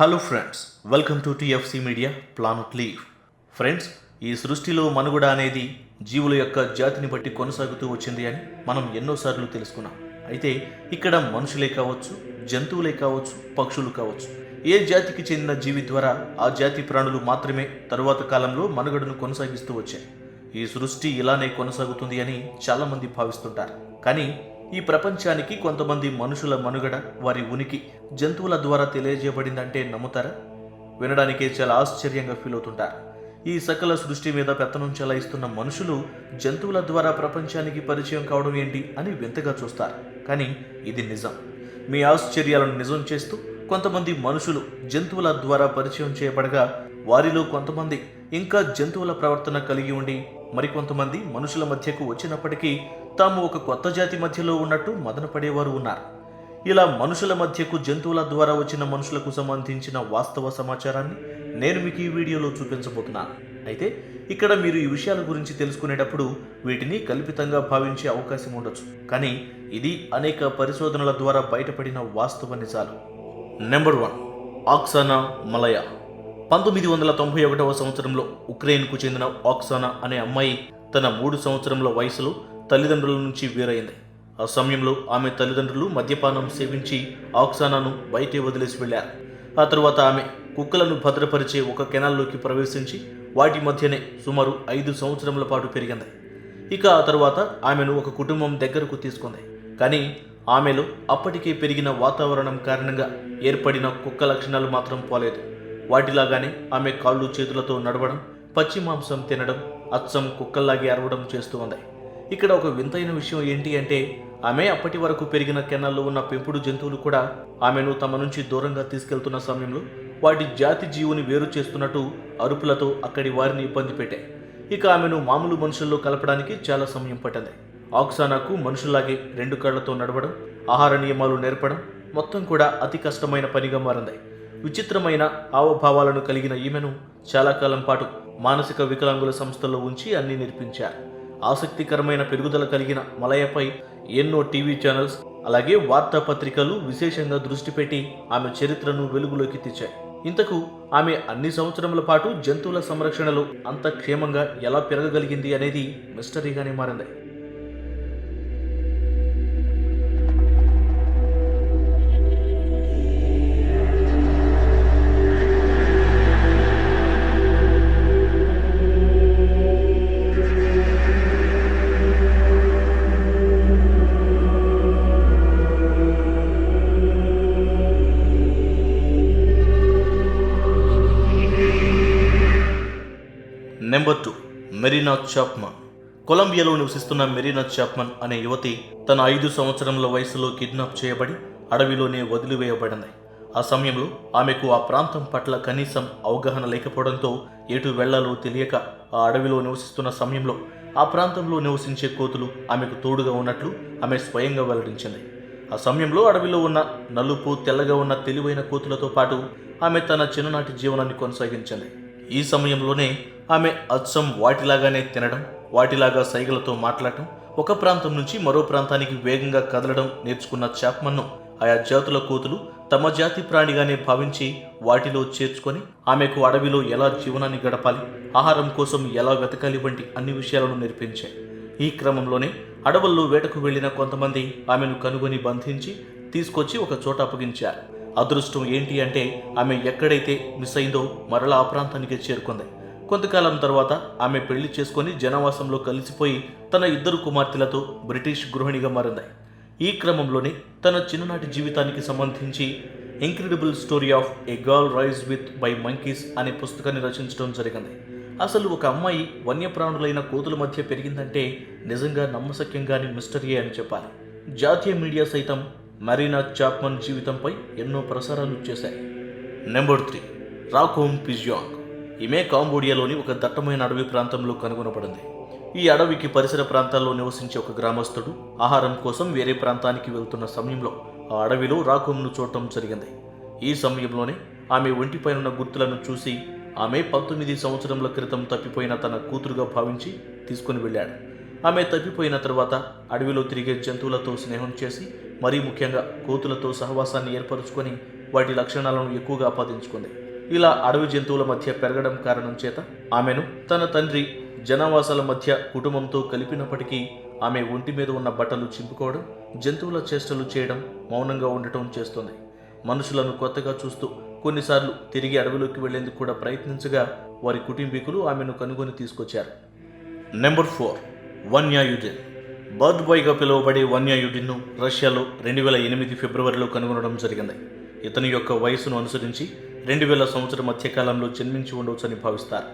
Hello friends, welcome to TFC media planet leave. Friends, ఈ సృష్టిలో మనుగడ అనేది జీవుల యొక్క జాతిని బట్టి కొనసాగుతూ వచ్చింది అని మనం ఎన్నోసార్లు తెలుసుకున్నాం. అయితే ఇక్కడ మనుషులే కావచ్చు, జంతువులే కావచ్చు, పక్షులు కావచ్చు, ఏ జాతికి చెందిన జీవి ద్వారా ఆ జాతి ప్రాణులు మాత్రమే తరువాత కాలంలో మనుగడను కొనసాగిస్తూ వచ్చాయి. ఈ సృష్టి ఇలానే కొనసాగుతుంది అని చాలామంది భావిస్తుంటారు. కానీ ఈ ప్రపంచానికి కొంతమంది మనుషుల మనుగడ, వారి ఉనికి జంతువుల ద్వారా తెలియజేయబడిందంటే నమ్ముతారా? వినడానికే చాలా ఆశ్చర్యంగా ఫీల్ అవుతుంటారు. ఈ సకల సృష్టి మీద పెత్తనం చెలాయిస్తున్న మనుషులు జంతువుల ద్వారా ప్రపంచానికి పరిచయం కావడం ఏంటి అని వింతగా చూస్తారు. కానీ ఇది నిజం. మీ ఆశ్చర్యాలను నిజం చేస్తూ కొంతమంది మనుషులు జంతువుల ద్వారా పరిచయం చేయబడగా, వారిలో కొంతమంది ఇంకా జంతువుల ప్రవర్తన కలిగి ఉండి, మరికొంతమంది మనుషుల మధ్యకు వచ్చినప్పటికీ తాము ఒక కొత్త జాతి మధ్యలో ఉన్నట్టు మదనపడేవారు ఉన్నారు. ఇలా మనుషుల మధ్యకు జంతువుల ద్వారా వచ్చిన మనుషులకు సంబంధించిన వాస్తవ సమాచారాన్ని నేను మీకు ఈ వీడియోలో చూపించబోతున్నాను. అయితే ఇక్కడ మీరు ఈ విషయాల గురించి తెలుసుకునేటప్పుడు వీటిని కల్పితంగా భావించే అవకాశం ఉండొచ్చు. కానీ ఇది అనేక పరిశోధనల ద్వారా బయటపడిన వాస్తవ నిజాలు. నెంబర్ 1, ఆక్సానా మలయా. 1991వ సంవత్సరంలో ఉక్రెయిన్కు చెందిన ఆక్సానా అనే అమ్మాయి తన 3 సంవత్సరముల వయసులో తల్లిదండ్రుల నుంచి వేరైంది. ఆ సమయంలో ఆమె తల్లిదండ్రులు మద్యపానం సేవించి ఆక్సానాను బయటే వదిలేసి వెళ్లారు. ఆ తరువాత ఆమె కుక్కలను భద్రపరిచే ఒక కెనాల్లోకి ప్రవేశించి వాటి మధ్యనే సుమారు 5 సంవత్సరముల పాటు పెరిగింది. ఇక ఆ తరువాత ఆమెను ఒక కుటుంబం దగ్గరకు తీసుకుంది. కానీ ఆమెలో అప్పటికే పెరిగిన వాతావరణం కారణంగా ఏర్పడిన కుక్క లక్షణాలు మాత్రం పోలేదు. వాటిలాగానే ఆమె కాళ్ళు చేతులతో నడవడం, పచ్చి మాంసం తినడం, అచ్చం కుక్కల్లాగే అరవడం చేస్తూ ఉంది. ఇక్కడ ఒక వింతైన విషయం ఏంటి అంటే, ఆమె అప్పటి వరకు పెరిగిన కెనాల్లో ఉన్న పెంపుడు జంతువులు కూడా ఆమెను తమ నుంచి దూరంగా తీసుకెళ్తున్న సమయంలో వాటి జాతి జీవుని వేరు చేస్తున్నట్టు అరుపులతో అక్కడి వారిని ఇబ్బంది పెట్టాయి. ఇక ఆమెను మామూలు మనుషుల్లో కలపడానికి చాలా సమయం పట్టింది. ఆక్సానాకు మనుషుల్లాగే 2 కాళ్లతో నడవడం, ఆహార నియమాలు నేర్పడం మొత్తం కూడా అతి కష్టమైన పనిగా మారింది. విచిత్రమైన హావభావాలను కలిగిన ఈమెను చాలా కాలం పాటు మానసిక వికలాంగుల సంస్థల్లో ఉంచి అన్నీ నేర్పించారు. ఆసక్తికరమైన పెరుగుదల కలిగిన మలయపై ఎన్నో టీవీ ఛానల్స్ అలాగే వార్తాపత్రికలు విశేషంగా దృష్టి పెట్టి ఆమె చరిత్రను వెలుగులోకి తెచ్చాయి. ఇంతకు ఆమె అన్ని సంవత్సరముల పాటు జంతువుల సంరక్షణలో అంత క్షేమంగా ఎలా పెరగగలిగింది అనేది మిస్టరీగానే మారింది. Number 2, Marina Chapman. కొలంబియాలో నివసిస్తున్న మెరీనా చాప్మన్ అనే యువతి తన 5 సంవత్సరముల వయసులో కిడ్నాప్ చేయబడి అడవిలోనే వదిలివేయబడింది. ఆ సమయంలో ఆమెకు ఆ ప్రాంతం పట్ల కనీసం అవగాహన లేకపోవడంతో ఎటు వెళ్లాలో తెలియక ఆ అడవిలో నివసిస్తున్న సమయంలో ఆ ప్రాంతంలో నివసించే కోతులు ఆమెకు తోడుగా ఉన్నట్లు ఆమె స్వయంగా వెల్లడించింది. ఆ సమయంలో అడవిలో ఉన్న నలుపు తెల్లగా ఉన్న తెలివైన కోతులతో పాటు ఆమె తన చిన్ననాటి జీవనాన్ని కొనసాగించింది. ఈ సమయంలోనే ఆమె అచ్చం వాటిలాగానే తినడం, వాటిలాగా సైగలతో మాట్లాడటం, ఒక ప్రాంతం నుంచి మరో ప్రాంతానికి వేగంగా కదలడం నేర్చుకున్న చాప్మన్ను ఆయా జాతుల కోతులు తమ జాతి ప్రాణిగానే భావించి వాటిలో చేర్చుకొని ఆమెకు అడవిలో ఎలా జీవనాన్ని గడపాలి, ఆహారం కోసం ఎలా వెతకాలి వంటి అన్ని విషయాలను నేర్పించాయి. ఈ క్రమంలోనే అడవుల్లో వేటకు వెళ్లిన కొంతమంది ఆమెను కనుగొని బంధించి తీసుకొచ్చి ఒక చోట అప్పగించారు. అదృష్టం ఏంటి అంటే ఆమె ఎక్కడైతే మిస్ అయిందో మరలా ఆ ప్రాంతానికి చేరుకుంది. కొంతకాలం తర్వాత ఆమె పెళ్లి చేసుకొని జనవాసంలో కలిసిపోయి తన 2 కుమార్తెలతో బ్రిటిష్ గృహిణిగా మారింది. ఈ క్రమంలోనే తన చిన్ననాటి జీవితానికి సంబంధించి incredible story of a girl rise with by monkeys అనే పుస్తకాన్ని రచించడం జరిగింది. అసలు ఒక అమ్మాయి వన్యప్రాణులైన కోతుల మధ్య పెరిగిందంటే నిజంగా నమ్మశక్యంగాని మిస్టరీయే అని చెప్పాలి. జాతీయ మీడియా సైతం మెరీనా చాప్మన్ జీవితంపై ఎన్నో ప్రసారాలు చేశాయి. నెంబర్ 3, రాకోమ్ పిజియాంగ్. ఈమె కాంబోడియాలోని ఒక దట్టమైన అడవి ప్రాంతంలో కనుగొనబడింది. ఈ అడవికి పరిసర ప్రాంతాల్లో నివసించే ఒక గ్రామస్తుడు ఆహారం కోసం వేరే ప్రాంతానికి వెళ్తున్న సమయంలో ఆ అడవిలో రాకోమ్ను చూడటం జరిగింది. ఈ సమయంలోనే ఆమె ఒంటిపైనున్న గుర్తులను చూసి ఆమె 19 సంవత్సరముల క్రితం తప్పిపోయిన తన కూతురుగా భావించి తీసుకుని వెళ్ళాడు. ఆమె తప్పిపోయిన తర్వాత అడవిలో తిరిగే జంతువులతో స్నేహం చేసి, మరీ ముఖ్యంగా కోతులతో సహవాసాన్ని ఏర్పరచుకొని వాటి లక్షణాలను ఎక్కువగా ఆపాదించుకుంది. ఇలా అడవి జంతువుల మధ్య పెరగడం కారణం చేత ఆమెను తన తండ్రి జనావాసాల మధ్య కుటుంబంతో కలిపినప్పటికీ ఆమె ఒంటి మీద ఉన్న బట్టలు చింపుకోవడం, జంతువుల చేష్టలు చేయడం, మౌనంగా ఉండటం చేస్తుంది. మనుషులను కొత్తగా చూస్తూ కొన్నిసార్లు తిరిగి అడవిలోకి వెళ్లేందుకు కూడా ప్రయత్నించగా వారి కుటుంబీకులు ఆమెను కనుగొని తీసుకొచ్చారు. నెంబర్ 4, వన్యాయుడిన్. బర్డ్ బాయ్గా పిలువబడే వన్యాయుడిన్ను రష్యాలో 2008 ఫిబ్రవరిలో కనుగొనడం జరిగింది. ఇతని యొక్క వయసును అనుసరించి 2000 సంవత్సరం మధ్యకాలంలో జన్మించి ఉండవచ్చని భావిస్తారు.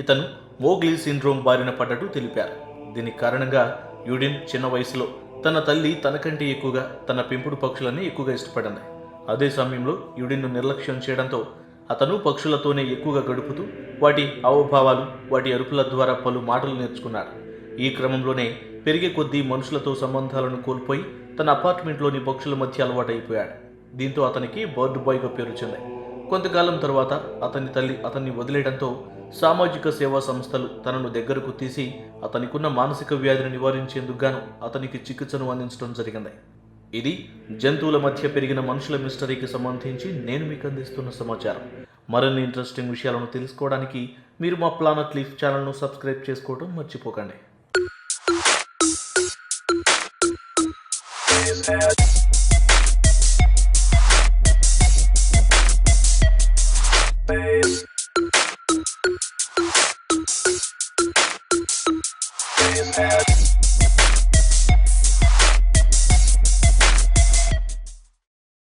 ఇతను మోగ్లీ సిండ్రోమ్ బారిన పడ్డట్టు తెలిపారు. దీని కారణంగా యుడిన్ చిన్న వయసులో తన తల్లి తనకంటే ఎక్కువగా తన పెంపుడు పక్షులని ఎక్కువగా ఇష్టపడింది. అదే సమయంలో యుడిన్ను నిర్లక్ష్యం చేయడంతో అతను పక్షులతోనే ఎక్కువగా గడుపుతూ వాటి హావభావాలు, వాటి అరుపుల ద్వారా పలు మాటలు నేర్చుకున్నాడు. ఈ క్రమంలోనే పెరిగే కొద్దీ మనుషులతో సంబంధాలను కోల్పోయి తన అపార్ట్మెంట్లోని పక్షుల మధ్య అలవాటైపోయాడు. దీంతో అతనికి బర్డ్ బాయ్గా పేరు చెందాయి. కొంతకాలం తర్వాత అతని తల్లి అతన్ని వదిలేయడంతో సామాజిక సేవా సంస్థలు తనను దగ్గరకు తీసి అతనికున్న మానసిక వ్యాధిని నివారించేందుకు గాను అతనికి చికిత్సను అందించడం జరిగింది. ఇది జంతువుల మధ్య పెరిగిన మనుషుల మిస్టరీకి సంబంధించి నేను మీకు అందిస్తున్న సమాచారం. మరిన్ని ఇంట్రెస్టింగ్ విషయాలను తెలుసుకోవడానికి మీరు మా ప్లానెట్ లీఫ్ ఛానల్ను సబ్స్క్రైబ్ చేసుకోవడం మర్చిపోకండి.